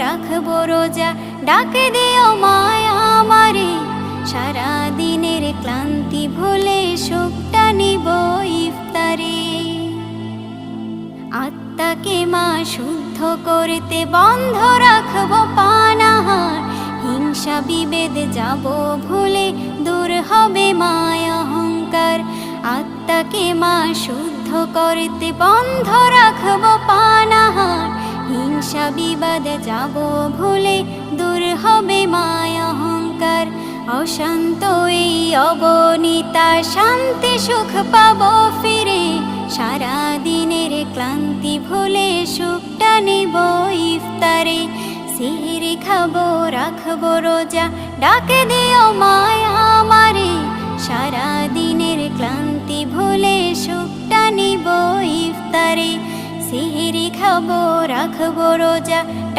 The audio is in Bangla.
রাখবো রোজা, ডাকে দিও মায়া আমারে। সারা দিনের ক্লান্তি ভুলে সুখটা নিব ইফতারে। আত্মাকে মা শুদ্ধ করতে বন্ধ রাখবো পানাহার। হিংসা বিভেদ যাব ভুলে, দূর হবে মায়া অহংকার। আত্মাকে মা শুদ্ধ করতে বন্ধ রাখবো পানাহার। হিংসা বিবাদ যাব ভুলে, দূর হবে মায়া অহংকার। অশান্ত এই অবনীতা শান্তি সুখ পাবো ফিরে। সারা দিনের ক্লান্তি ভুলে সুখটা নিব ইফতারে। সিহরি খাবো রাখবো রোজা, ডাকে দিও মায়া আমারে। সারা দিনের ক্লান্তি ভুলে সুখটা নিব ইফতারে। সিহরি খাবো রাখবো রোজা।